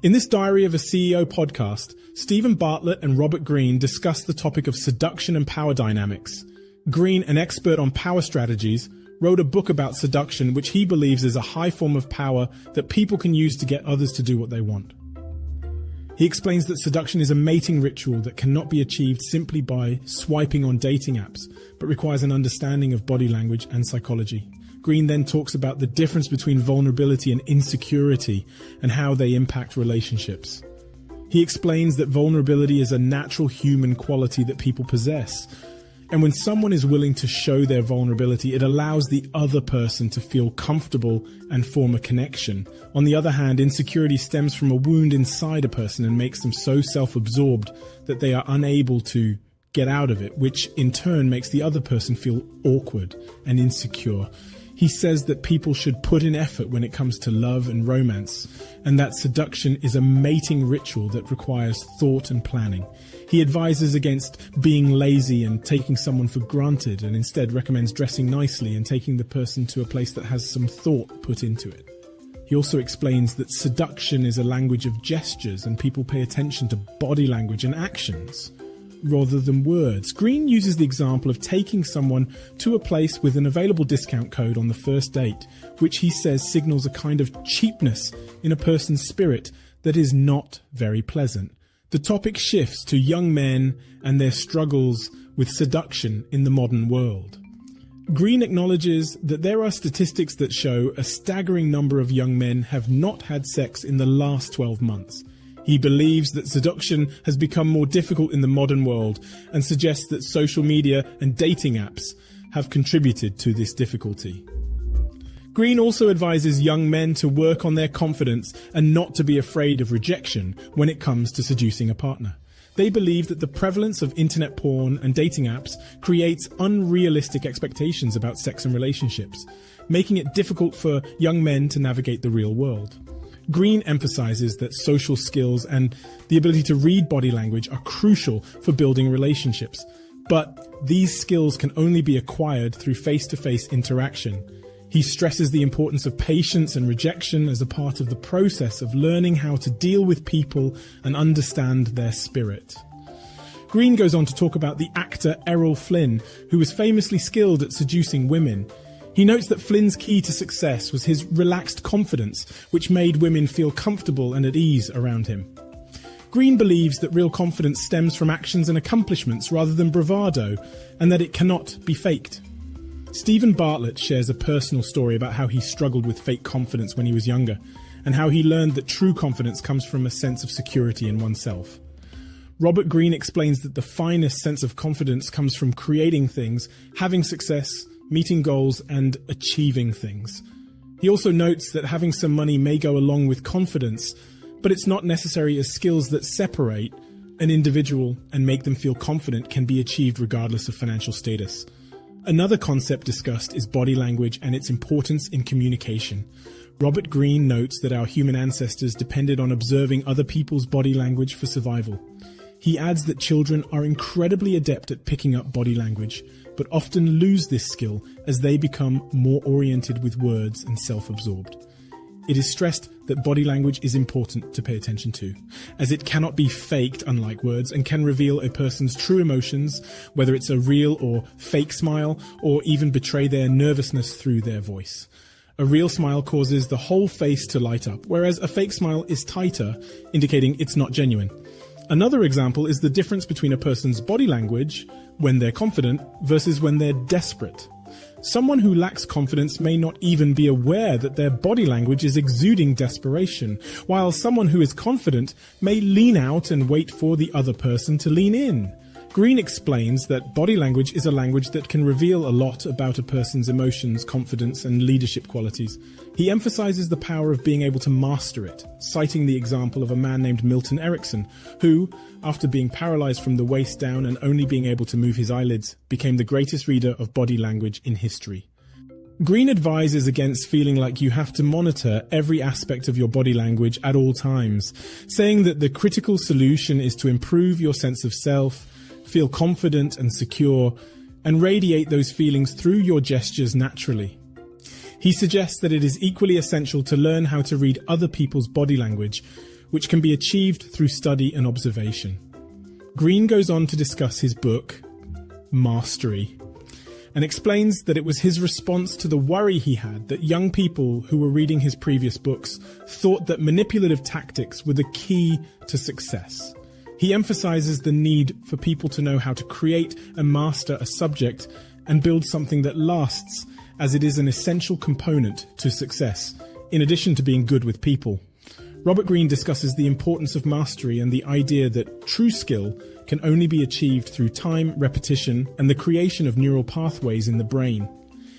In this Diary of a CEO podcast, Stephen Bartlett and Robert Greene discuss the topic of seduction and power dynamics. Greene, an expert on power strategies, wrote a book about seduction which he believes is a high form of power that people can use to get others to do what they want. He explains that seduction is a mating ritual that cannot be achieved simply by swiping on dating apps, but requires an understanding of body language and psychology. Greene then talks about the difference between vulnerability and insecurity and how they impact relationships. He explains that vulnerability is a natural human quality that people possess. And when someone is willing to show their vulnerability, it allows the other person to feel comfortable and form a connection. On the other hand, insecurity stems from a wound inside a person and makes them so self-absorbed that they are unable to get out of it, which in turn makes the other person feel awkward and insecure. He says that people should put in effort when it comes to love and romance, and that seduction is a mating ritual that requires thought and planning. He advises against being lazy and taking someone for granted, and instead recommends dressing nicely and taking the person to a place that has some thought put into it. He also explains that seduction is a language of gestures and people pay attention to body language and actions rather than words. Greene uses the example of taking someone to a place with an available discount code on the first date, which he says signals a kind of cheapness in a person's spirit that is not very pleasant. The topic shifts to young men and their struggles with seduction in the modern world. Greene acknowledges that there are statistics that show a staggering number of young men have not had sex in the last 12 months. He believes that seduction has become more difficult in the modern world and suggests that social media and dating apps have contributed to this difficulty. Greene also advises young men to work on their confidence and not to be afraid of rejection when it comes to seducing a partner. They believe that the prevalence of internet porn and dating apps creates unrealistic expectations about sex and relationships, making it difficult for young men to navigate the real world. Greene emphasizes that social skills and the ability to read body language are crucial for building relationships, but these skills can only be acquired through face-to-face interaction. He stresses the importance of patience and rejection as a part of the process of learning how to deal with people and understand their spirit. Greene goes on to talk about the actor Errol Flynn, who was famously skilled at seducing women. He notes that Flynn's key to success was his relaxed confidence, which made women feel comfortable and at ease around him. Greene believes that real confidence stems from actions and accomplishments rather than bravado, and that it cannot be faked. Stephen Bartlett shares a personal story about how he struggled with fake confidence when he was younger, and how he learned that true confidence comes from a sense of security in oneself. Robert Greene explains that the finest sense of confidence comes from creating things, having success, meeting goals, and achieving things. He also notes that having some money may go along with confidence, but it's not necessary, as skills that separate an individual and make them feel confident can be achieved regardless of financial status. Another concept discussed is body language and its importance in communication. Robert Greene notes that our human ancestors depended on observing other people's body language for survival. He adds that children are incredibly adept at picking up body language, but often lose this skill as they become more oriented with words and self-absorbed. It is stressed that body language is important to pay attention to, as it cannot be faked, unlike words, and can reveal a person's true emotions, whether it's a real or fake smile, or even betray their nervousness through their voice. A real smile causes the whole face to light up, whereas a fake smile is tighter, indicating it's not genuine. Another example is the difference between a person's body language when they're confident versus when they're desperate. Someone who lacks confidence may not even be aware that their body language is exuding desperation, while someone who is confident may lean out and wait for the other person to lean in. Greene explains that body language is a language that can reveal a lot about a person's emotions, confidence, and leadership qualities. He emphasizes the power of being able to master it, citing the example of a man named Milton Erickson, who, after being paralyzed from the waist down and only being able to move his eyelids, became the greatest reader of body language in history. Greene advises against feeling like you have to monitor every aspect of your body language at all times, saying that the critical solution is to improve your sense of self, feel confident and secure, and radiate those feelings through your gestures naturally. He suggests that it is equally essential to learn how to read other people's body language, which can be achieved through study and observation. Greene goes on to discuss his book, Mastery, and explains that it was his response to the worry he had that young people who were reading his previous books thought that manipulative tactics were the key to success. He emphasizes the need for people to know how to create and master a subject and build something that lasts, as it is an essential component to success, in addition to being good with people. Robert Greene discusses the importance of mastery and the idea that true skill can only be achieved through time, repetition, and the creation of neural pathways in the brain.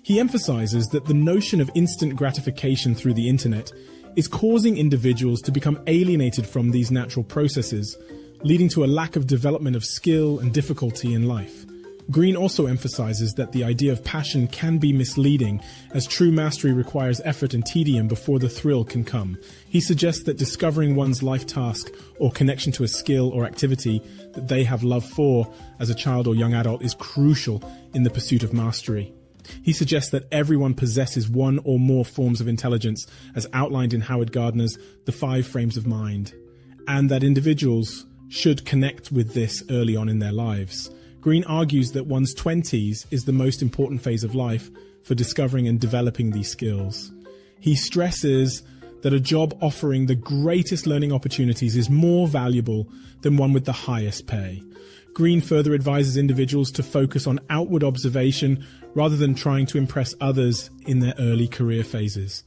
He emphasizes that the notion of instant gratification through the internet is causing individuals to become alienated from these natural processes, leading to a lack of development of skill and difficulty in life. Greene also emphasizes that the idea of passion can be misleading, as true mastery requires effort and tedium before the thrill can come. He suggests that discovering one's life task or connection to a skill or activity that they have love for as a child or young adult is crucial in the pursuit of mastery. He suggests that everyone possesses one or more forms of intelligence, as outlined in Howard Gardner's The 5 Frames of Mind, and that individuals should connect with this early on in their lives. Greene argues that one's 20s is the most important phase of life for discovering and developing these skills. He stresses that a job offering the greatest learning opportunities is more valuable than one with the highest pay. Greene further advises individuals to focus on outward observation rather than trying to impress others in their early career phases.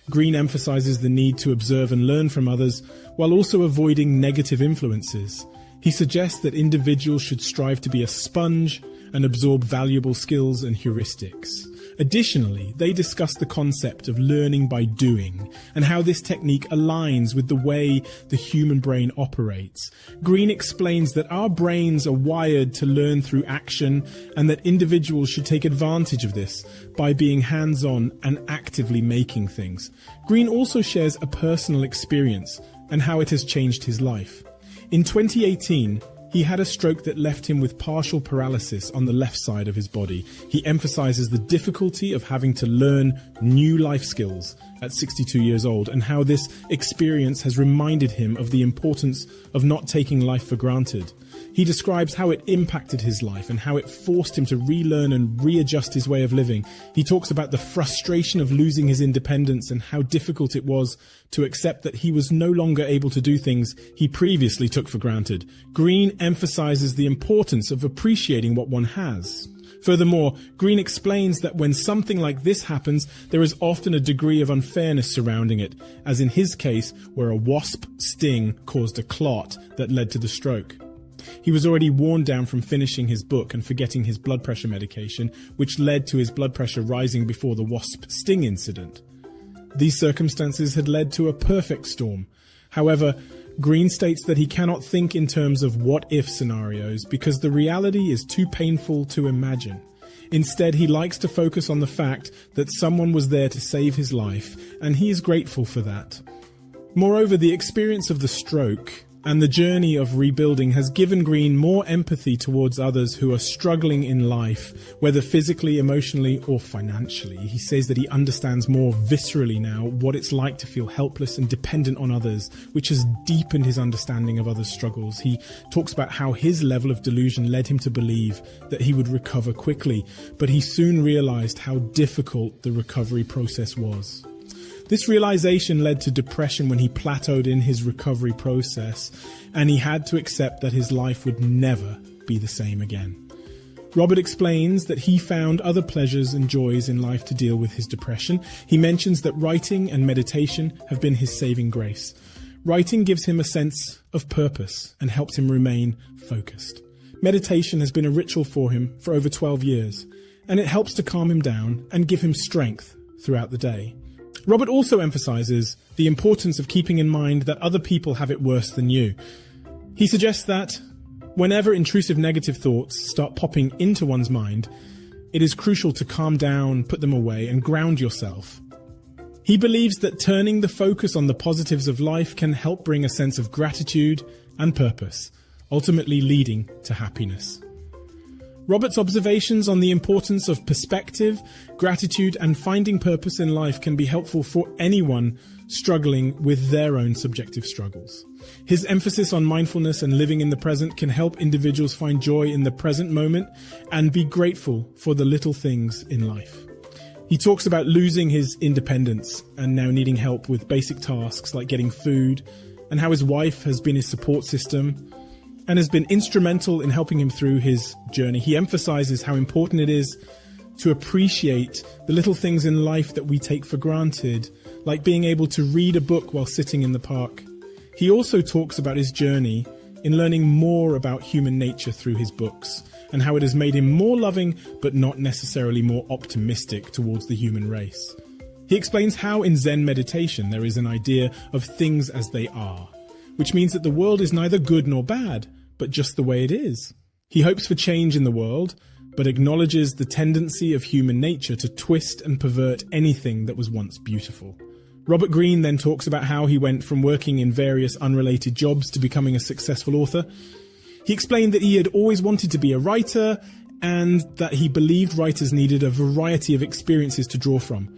Greene emphasizes the need to observe and learn from others while also avoiding negative influences. He suggests that individuals should strive to be a sponge and absorb valuable skills and heuristics. Additionally, they discuss the concept of learning by doing and how this technique aligns with the way the human brain operates. Greene explains that our brains are wired to learn through action and that individuals should take advantage of this by being hands-on and actively making things. Greene also shares a personal experience and how it has changed his life. In 2018, he had a stroke that left him with partial paralysis on the left side of his body. He emphasizes the difficulty of having to learn new life skills at 62 years old and how this experience has reminded him of the importance of not taking life for granted. He describes how it impacted his life and how it forced him to relearn and readjust his way of living. He talks about the frustration of losing his independence and how difficult it was to accept that he was no longer able to do things he previously took for granted. Greene emphasizes the importance of appreciating what one has. Furthermore, Greene explains that when something like this happens, there is often a degree of unfairness surrounding it, as in his case, where a wasp sting caused a clot that led to the stroke. He was already worn down from finishing his book and forgetting his blood pressure medication, which led to his blood pressure rising before the wasp sting incident. These circumstances had led to a perfect storm. However, Greene states that he cannot think in terms of what-if scenarios because the reality is too painful to imagine. Instead, he likes to focus on the fact that someone was there to save his life, and he is grateful for that. Moreover, the experience of the stroke and the journey of rebuilding has given Greene more empathy towards others who are struggling in life, whether physically, emotionally, or financially. He says that he understands more viscerally now what it's like to feel helpless and dependent on others, which has deepened his understanding of others' struggles. He talks about how his level of delusion led him to believe that he would recover quickly, but he soon realized how difficult the recovery process was. This realization led to depression when he plateaued in his recovery process, and he had to accept that his life would never be the same again. Robert explains that he found other pleasures and joys in life to deal with his depression. He mentions that writing and meditation have been his saving grace. Writing gives him a sense of purpose and helps him remain focused. Meditation has been a ritual for him for over 12 years, and it helps to calm him down and give him strength throughout the day. Robert also emphasizes the importance of keeping in mind that other people have it worse than you. He suggests that whenever intrusive negative thoughts start popping into one's mind, it is crucial to calm down, put them away, and ground yourself. He believes that turning the focus on the positives of life can help bring a sense of gratitude and purpose, ultimately leading to happiness. Robert's observations on the importance of perspective, gratitude, and finding purpose in life can be helpful for anyone struggling with their own subjective struggles. His emphasis on mindfulness and living in the present can help individuals find joy in the present moment and be grateful for the little things in life. He talks about losing his independence and now needing help with basic tasks like getting food, and how his wife has been his support system and has been instrumental in helping him through his journey. He emphasizes how important it is to appreciate the little things in life that we take for granted, like being able to read a book while sitting in the park. He also talks about his journey in learning more about human nature through his books and how it has made him more loving but not necessarily more optimistic towards the human race. He explains how in Zen meditation there is an idea of things as they are, which means that the world is neither good nor bad, but just the way it is. He hopes for change in the world, but acknowledges the tendency of human nature to twist and pervert anything that was once beautiful. Robert Greene then talks about how he went from working in various unrelated jobs to becoming a successful author. He explained that he had always wanted to be a writer and that he believed writers needed a variety of experiences to draw from.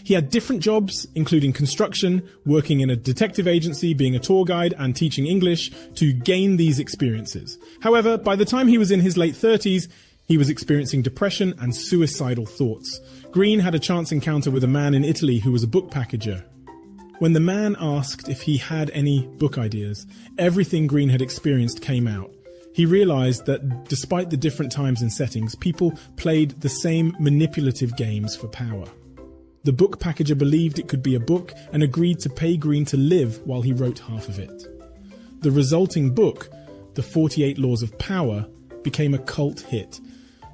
He had different jobs, including construction, working in a detective agency, being a tour guide, and teaching English to gain these experiences. However, by the time he was in his late 30s, he was experiencing depression and suicidal thoughts. Greene had a chance encounter with a man in Italy who was a book packager. When the man asked if he had any book ideas, everything Greene had experienced came out. He realized that despite the different times and settings, people played the same manipulative games for power. The book packager believed it could be a book and agreed to pay Greene to live while he wrote half of it. The resulting book, The 48 Laws of Power, became a cult hit,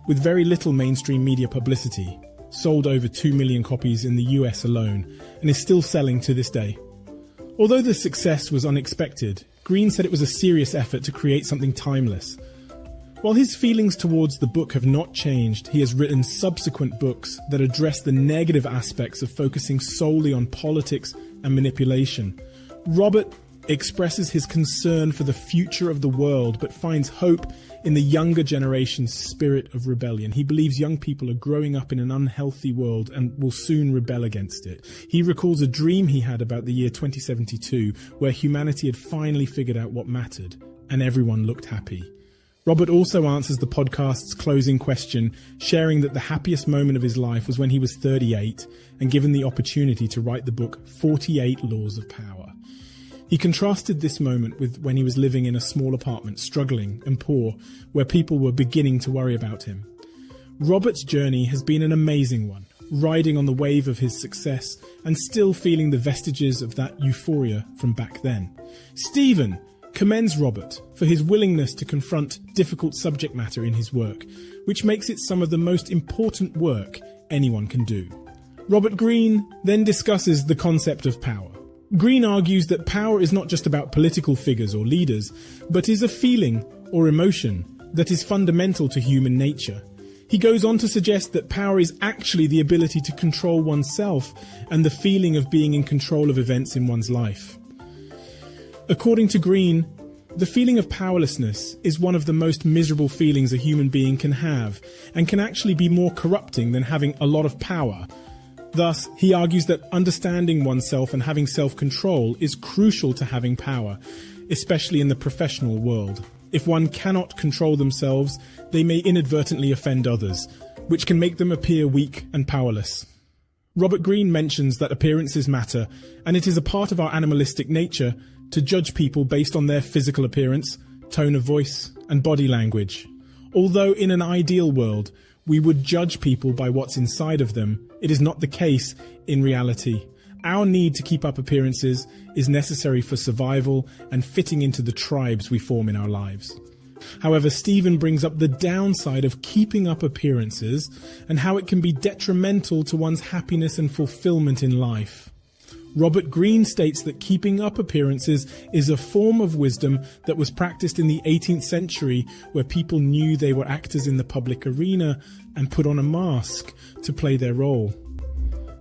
with very little mainstream media publicity, sold over 2 million copies in the US alone, and is still selling to this day. Although the success was unexpected, Greene said it was a serious effort to create something timeless. While his feelings towards the book have not changed, he has written subsequent books that address the negative aspects of focusing solely on politics and manipulation. Robert expresses his concern for the future of the world, but finds hope in the younger generation's spirit of rebellion. He believes young people are growing up in an unhealthy world and will soon rebel against it. He recalls a dream he had about the year 2072, where humanity had finally figured out what mattered, and everyone looked happy. Robert also answers the podcast's closing question, sharing that the happiest moment of his life was when he was 38 and given the opportunity to write the book 48 Laws of Power. He contrasted this moment with when he was living in a small apartment, struggling and poor, where people were beginning to worry about him. Robert's journey has been an amazing one, riding on the wave of his success and still feeling the vestiges of that euphoria from back then. Stephen commends Robert for his willingness to confront difficult subject matter in his work, which makes it some of the most important work anyone can do. Robert Greene then discusses the concept of power. Greene argues that power is not just about political figures or leaders, but is a feeling or emotion that is fundamental to human nature. He goes on to suggest that power is actually the ability to control oneself and the feeling of being in control of events in one's life. According to Greene, the feeling of powerlessness is one of the most miserable feelings a human being can have, and can actually be more corrupting than having a lot of power. Thus, he argues that understanding oneself and having self-control is crucial to having power, especially in the professional world. If one cannot control themselves, they may inadvertently offend others, which can make them appear weak and powerless. Robert Greene mentions that appearances matter, and it is a part of our animalistic nature to judge people based on their physical appearance, tone of voice, and body language. Although in an ideal world, we would judge people by what's inside of them, it is not the case in reality. Our need to keep up appearances is necessary for survival and fitting into the tribes we form in our lives. However, Stephen brings up the downside of keeping up appearances and how it can be detrimental to one's happiness and fulfillment in life. Robert Greene states that keeping up appearances is a form of wisdom that was practiced in the 18th century, where people knew they were actors in the public arena and put on a mask to play their role.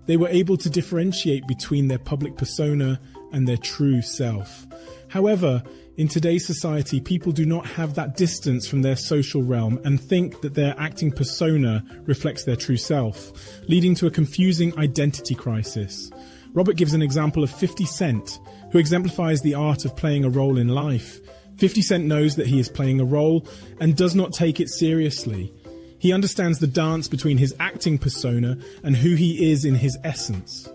They were able to differentiate between their public persona and their true self. However, in today's society, people do not have that distance from their social realm and think that their acting persona reflects their true self, leading to a confusing identity crisis. Robert gives an example of 50 Cent, who exemplifies the art of playing a role in life. 50 Cent knows that he is playing a role and does not take it seriously. He understands the dance between his acting persona and who he is in his essence.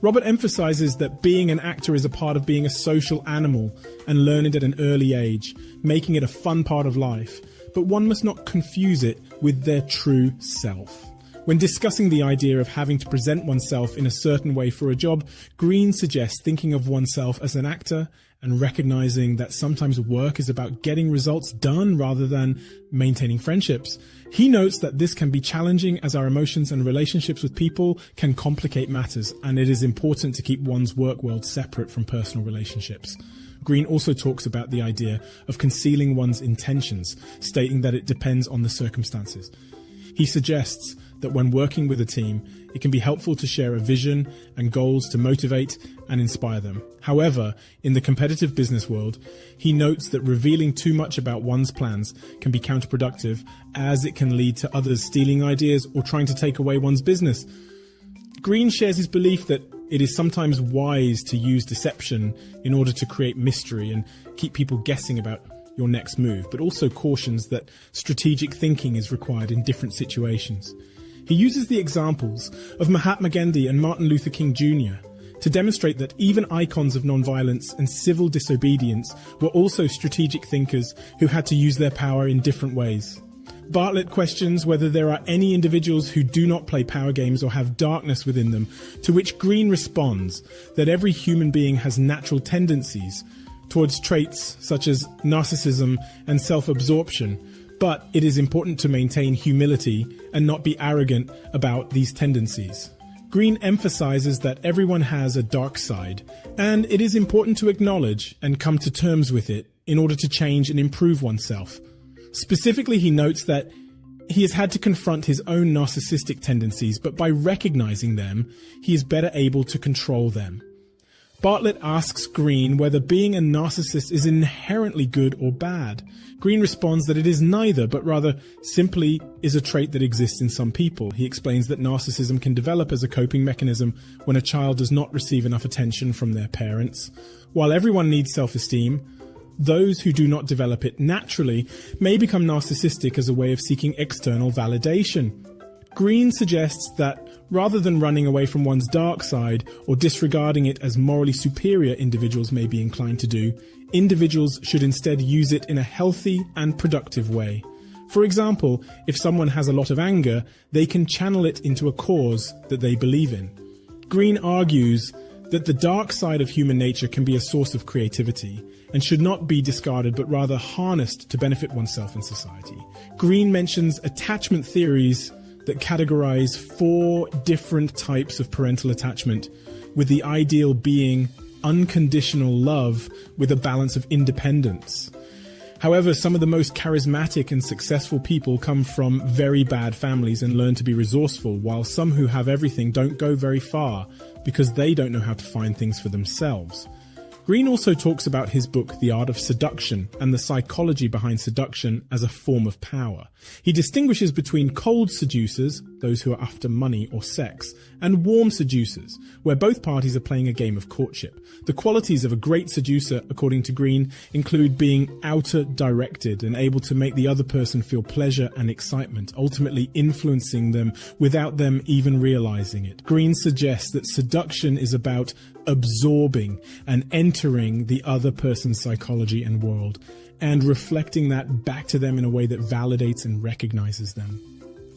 Robert emphasizes that being an actor is a part of being a social animal and learn it at an early age, making it a fun part of life, but one must not confuse it with their true self. When discussing the idea of having to present oneself in a certain way for a job, Greene suggests thinking of oneself as an actor and recognizing that sometimes work is about getting results done rather than maintaining friendships. He notes that this can be challenging as our emotions and relationships with people can complicate matters, and it is important to keep one's work world separate from personal relationships. Greene also talks about the idea of concealing one's intentions, stating that it depends on the circumstances. He suggests that when working with a team, it can be helpful to share a vision and goals to motivate and inspire them. However, in the competitive business world, he notes that revealing too much about one's plans can be counterproductive, as it can lead to others stealing ideas or trying to take away one's business. Greene shares his belief that it is sometimes wise to use deception in order to create mystery and keep people guessing about your next move, but also cautions that strategic thinking is required in different situations. He uses the examples of Mahatma Gandhi and Martin Luther King Jr. to demonstrate that even icons of nonviolence and civil disobedience were also strategic thinkers who had to use their power in different ways. Bartlett questions whether there are any individuals who do not play power games or have darkness within them, to which Greene responds that every human being has natural tendencies towards traits such as narcissism and self-absorption, but it is important to maintain humility and not be arrogant about these tendencies. Greene emphasizes that everyone has a dark side, and it is important to acknowledge and come to terms with it in order to change and improve oneself. Specifically, he notes that he has had to confront his own narcissistic tendencies, but by recognizing them, he is better able to control them. Bartlett asks Greene whether being a narcissist is inherently good or bad. Greene responds that it is neither, but rather simply is a trait that exists in some people. He explains that narcissism can develop as a coping mechanism when a child does not receive enough attention from their parents. While everyone needs self-esteem, those who do not develop it naturally may become narcissistic as a way of seeking external validation. Greene suggests that rather than running away from one's dark side or disregarding it as morally superior individuals may be inclined to do, individuals should instead use it in a healthy and productive way. For example, if someone has a lot of anger, they can channel it into a cause that they believe in. Greene argues that the dark side of human nature can be a source of creativity and should not be discarded but rather harnessed to benefit oneself and society. Greene mentions attachment theories that categorize 4 different types of parental attachment, with the ideal being unconditional love with a balance of independence. However, some of the most charismatic and successful people come from very bad families and learn to be resourceful, while some who have everything don't go very far because they don't know how to find things for themselves. Greene also talks about his book, The Art of Seduction, and the psychology behind seduction as a form of power. He distinguishes between cold seducers, those who are after money or sex, and warm seducers, where both parties are playing a game of courtship. The qualities of a great seducer, according to Greene, include being outer directed and able to make the other person feel pleasure and excitement, ultimately influencing them without them even realizing it. Greene suggests that seduction is about absorbing and entering the other person's psychology and world, and reflecting that back to them in a way that validates and recognizes them.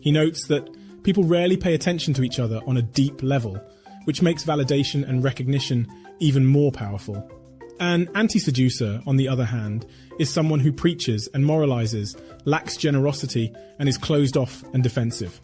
He notes that people rarely pay attention to each other on a deep level, which makes validation and recognition even more powerful. An anti-seducer, on the other hand, is someone who preaches and moralizes, lacks generosity, and is closed off and defensive.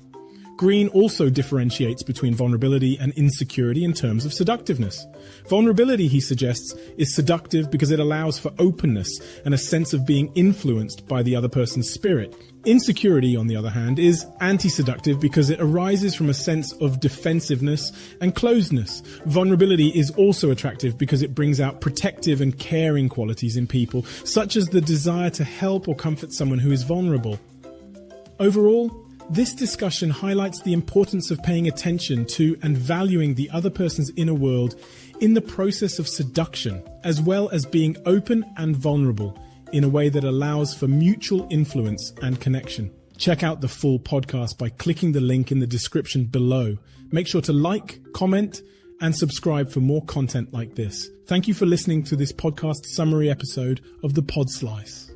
Greene also differentiates between vulnerability and insecurity in terms of seductiveness. Vulnerability, he suggests, is seductive because it allows for openness and a sense of being influenced by the other person's spirit. Insecurity, on the other hand, is anti-seductive because it arises from a sense of defensiveness and closedness. Vulnerability is also attractive because it brings out protective and caring qualities in people, such as the desire to help or comfort someone who is vulnerable. Overall, This discussion highlights the importance of paying attention to and valuing the other person's inner world in the process of seduction, as well as being open and vulnerable in a way that allows for mutual influence and connection. Check out the full podcast by clicking the link in the description below. Make sure to like, comment, and subscribe for more content like this. Thank you for listening to this podcast summary episode of The Pod Slice.